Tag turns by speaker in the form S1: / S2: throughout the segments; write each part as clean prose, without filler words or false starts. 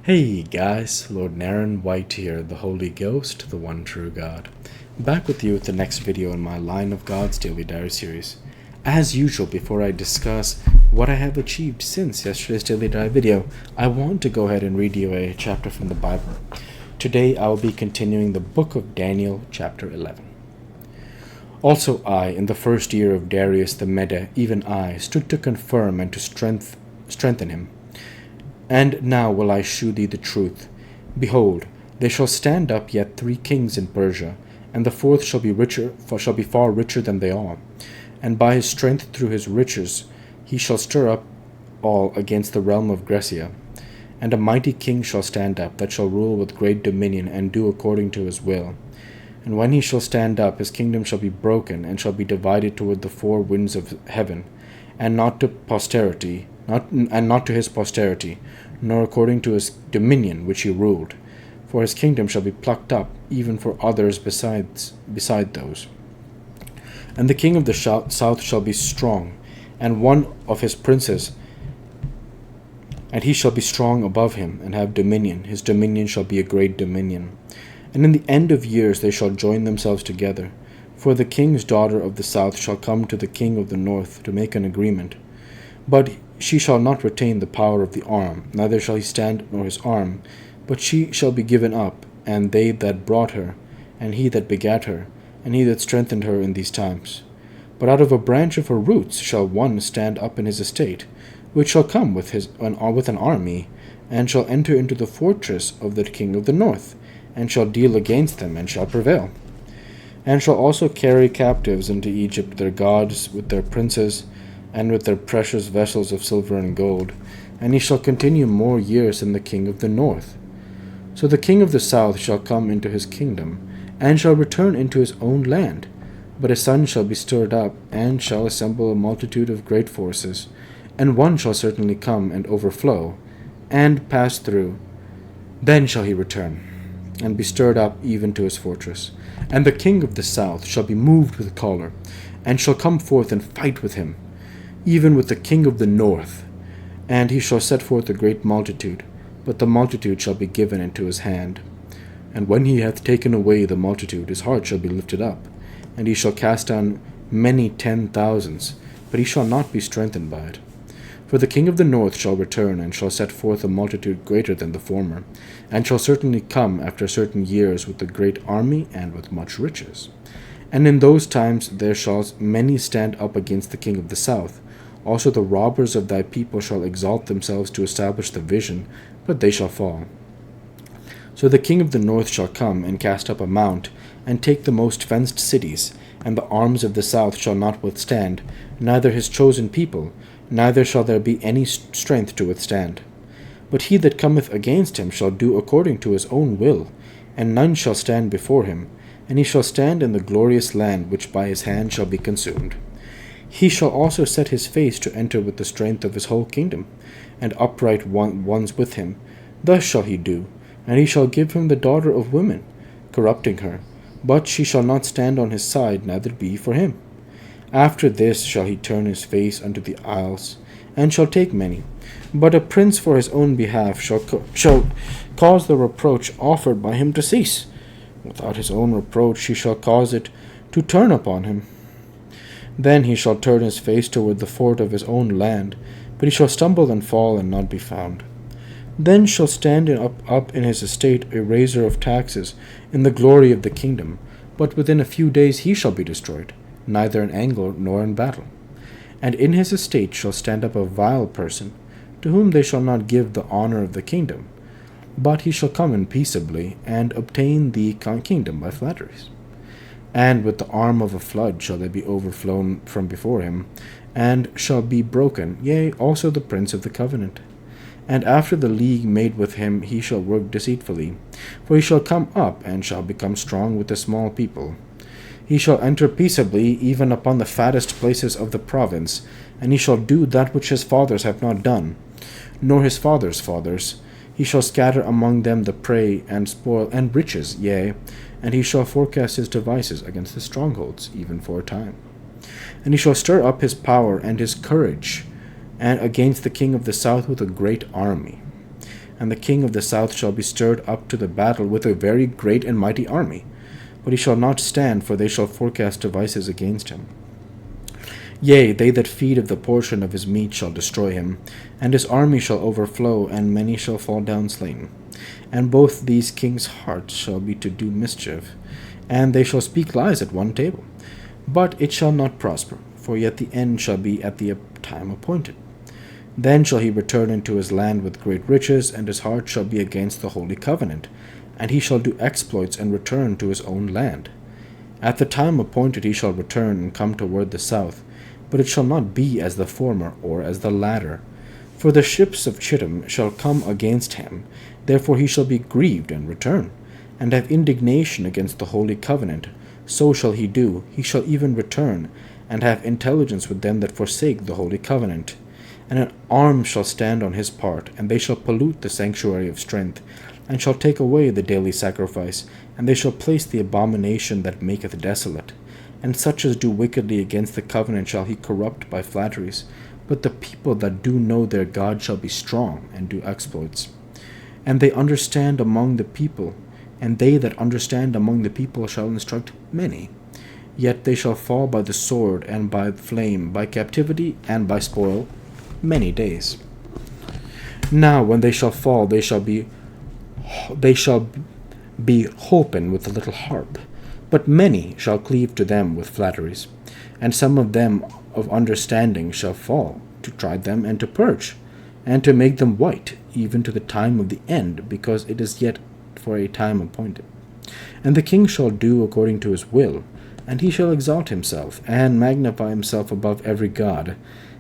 S1: Hey guys, Lord Naren, White here, the Holy Ghost, the one true God. Back with you with the next video in my Line of God's Daily Diary series. As usual, before I discuss what I have achieved since yesterday's Daily Diary video, I want to go ahead and read you a chapter from the Bible. Today I will be continuing the book of Daniel, chapter 11. Also I, in the first year of Darius the Mede, even I, stood to confirm and to strengthen him. And now will I shew thee the truth. Behold, there shall stand up yet 3 kings in Persia, and the fourth shall be far richer than they all. And by his strength through his riches he shall stir up all against the realm of Grecia. And a mighty king shall stand up, that shall rule with great dominion, and do according to his will. And when he shall stand up, his kingdom shall be broken, and shall be divided toward the 4 winds of heaven, and not to his posterity, nor according to his dominion which he ruled. For his kingdom shall be plucked up, even for others beside those. And the king of the south shall be strong, and one of his princes, and he shall be strong above him, and have dominion. His dominion shall be a great dominion. And in the end of years they shall join themselves together. For the king's daughter of the south shall come to the king of the north to make an agreement. But she shall not retain the power of the arm, neither shall he stand nor his arm, but she shall be given up, and they that brought her, and he that begat her, and he that strengthened her in these times. But out of a branch of her roots shall one stand up in his estate, which shall come with an army, and shall enter into the fortress of the king of the north, and shall deal against them, and shall prevail. And shall also carry captives into Egypt their gods with their princes, and with their precious vessels of silver and gold, and he shall continue more years than the king of the north. So the king of the south shall come into his kingdom, and shall return into his own land. But his son shall be stirred up, and shall assemble a multitude of great forces, and one shall certainly come and overflow, and pass through. Then shall he return, and be stirred up even to his fortress. And the king of the south shall be moved with choler, and shall come forth and fight with him, even with the king of the north. And he shall set forth a great multitude, but the multitude shall be given into his hand. And when he hath taken away the multitude, his heart shall be lifted up, and he shall cast down many 10,000s, but he shall not be strengthened by it. For the king of the north shall return, and shall set forth a multitude greater than the former, and shall certainly come after certain years with a great army and with much riches. And in those times there shall many stand up against the king of the south. Also the robbers of thy people shall exalt themselves to establish the vision, but they shall fall. So the king of the north shall come, and cast up a mount, and take the most fenced cities, and the arms of the south shall not withstand, neither his chosen people, neither shall there be any strength to withstand. But he that cometh against him shall do according to his own will, and none shall stand before him, and he shall stand in the glorious land which by his hand shall be consumed. He shall also set his face to enter with the strength of his whole kingdom, and upright ones with him. Thus shall he do, and he shall give him the daughter of women, corrupting her, but she shall not stand on his side, neither be for him. After this shall he turn his face unto the isles, and shall take many. But a prince for his own behalf shall cause the reproach offered by him to cease. Without his own reproach he shall cause it to turn upon him. Then he shall turn his face toward the fort of his own land, but he shall stumble and fall and not be found. Then shall stand up in his estate a raiser of taxes in the glory of the kingdom, but within a few days he shall be destroyed, neither in anger nor in battle. And in his estate shall stand up a vile person, to whom they shall not give the honor of the kingdom, but he shall come in peaceably, and obtain the kingdom by flatteries. And with the arm of a flood shall they be overflown from before him, and shall be broken, yea, also the prince of the covenant. And after the league made with him he shall work deceitfully, for he shall come up, and shall become strong with a small people. He shall enter peaceably even upon the fattest places of the province, and he shall do that which his fathers have not done, nor his fathers' fathers. He shall scatter among them the prey and spoil and riches, yea, and he shall forecast his devices against the strongholds, even for a time. And he shall stir up his power and his courage, and against the king of the south with a great army. and the king of the south shall be stirred up to the battle with a very great and mighty army. But he shall not stand, for they shall forecast devices against him. Yea, they that feed of the portion of his meat shall destroy him, and his army shall overflow, and many shall fall down slain. And both these kings' hearts shall be to do mischief, and they shall speak lies at one table. But it shall not prosper, for yet the end shall be at the time appointed. Then shall he return into his land with great riches, and his heart shall be against the holy covenant, and he shall do exploits and return to his own land. At the time appointed he shall return and come toward the south, but it shall not be as the former or as the latter. For the ships of Chittim shall come against him, therefore he shall be grieved and return, and have indignation against the holy covenant. So shall he do, he shall even return, and have intelligence with them that forsake the holy covenant. And an arm shall stand on his part, and they shall pollute the sanctuary of strength, and shall take away the daily sacrifice, and they shall place the abomination that maketh desolate. And such as do wickedly against the covenant shall he corrupt by flatteries. But the people that do know their God shall be strong, and do exploits. And they understand among the people, and they that understand among the people shall instruct many. Yet they shall fall by the sword, and by flame, by captivity, and by spoil, many days. Now when they shall fall, they shall be holpen with a little harp. But many shall cleave to them with flatteries, and some of them of understanding shall fall, to try them and to purge, and to make them white, even to the time of the end, because it is yet for a time appointed. And the king shall do according to his will, and he shall exalt himself, and magnify himself above every god,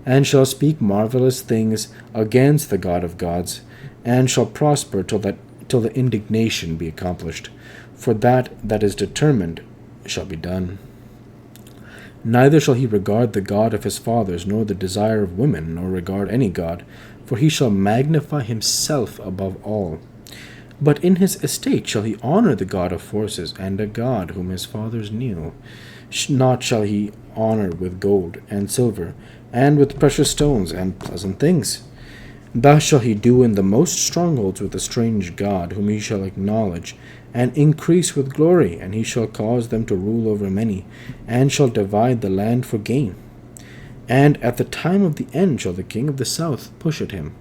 S1: and shall speak marvelous things against the God of gods, and shall prosper till the indignation be accomplished. For that is determined shall be done. Neither shall he regard the God of his fathers, nor the desire of women, nor regard any god, for he shall magnify himself above all. But in his estate shall he honor the God of forces, and a God whom his fathers knew. Not shall he honor with gold and silver, and with precious stones and pleasant things. Thus shall he do in the most strongholds with a strange God, whom he shall acknowledge, and increase with glory, and he shall cause them to rule over many, and shall divide the land for gain. And at the time of the end shall the king of the south push at him,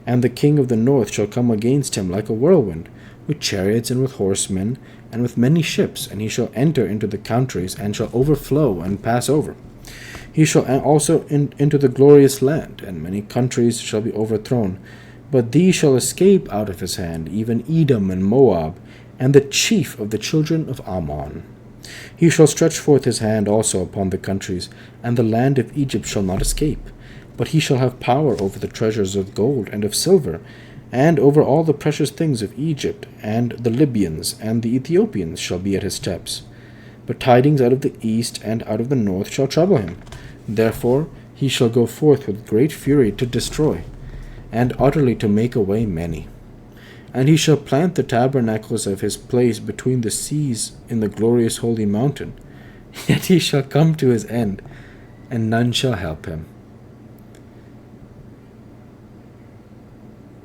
S1: and the king of the north shall come against him like a whirlwind, with chariots and with horsemen, and with many ships, and he shall enter into the countries, and shall overflow and pass over. He shall also into the glorious land, and many countries shall be overthrown. But these shall escape out of his hand, even Edom and Moab, and the chief of the children of Ammon. He shall stretch forth his hand also upon the countries, and the land of Egypt shall not escape. But he shall have power over the treasures of gold and of silver, and over all the precious things of Egypt, and the Libyans and the Ethiopians shall be at his steps. But tidings out of the east and out of the north shall trouble him. Therefore he shall go forth with great fury to destroy, and utterly to make away many. And he shall plant the tabernacles of his place between the seas in the glorious holy mountain. Yet he shall come to his end, and none shall help him.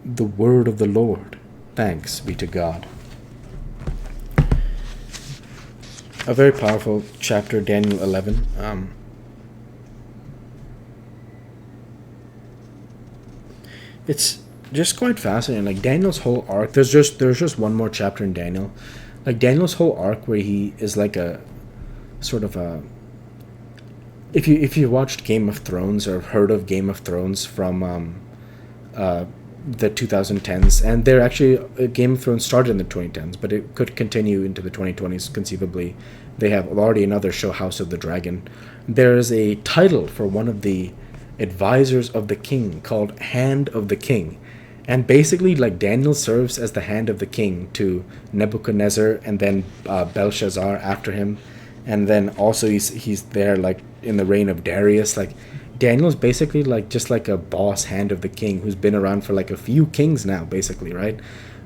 S1: The word of the Lord. Thanks be to God. A very powerful chapter, Daniel 11. It's just quite fascinating. Like Daniel's whole arc. There's just one more chapter in Daniel. Like Daniel's whole arc, where he is like a sort of a. If you watched Game of Thrones or heard of Game of Thrones from the 2010s, and they're actually Game of Thrones started in the 2010s, but it could continue into the 2020s conceivably. They have already another show, House of the Dragon. There is a title for one of the advisors of the king called Hand of the King, and basically like Daniel serves as the hand of the king to Nebuchadnezzar, and then Belshazzar after him, and then also he's there like in the reign of Darius. Like Daniel's basically like just like a boss hand of the king who's been around for like a few kings now, basically, right?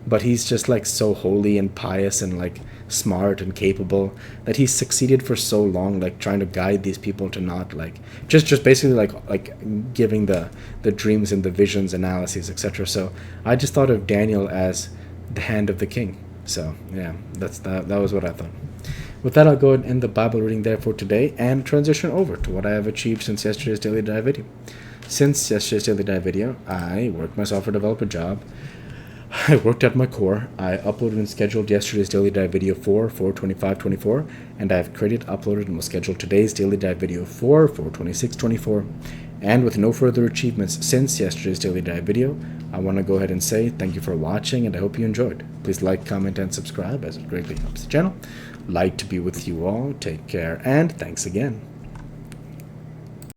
S1: but he's just like so holy and pious and like smart and capable that he's succeeded for so long, like trying to guide these people to not like just basically like giving the dreams and the visions, analyses, etc. So I just thought of Daniel as the hand of the king. So yeah, that was what I thought. With that, I'll go ahead and end the Bible reading there for today and transition over to what I have achieved since yesterday's Daily Dive video. Since yesterday's Daily Dive video, I worked my software developer job. I worked at my core. I uploaded and scheduled yesterday's Daily Dive video 4/4/25/24, and I've created, uploaded, and will schedule today's Daily Dive video 4/4/26/24. And with no further achievements since yesterday's Daily Dive video, I want to go ahead and say thank you for watching, and I hope you enjoyed. Please like, comment, and subscribe, as it greatly helps the channel. Light to be with you all. Take care, and thanks again.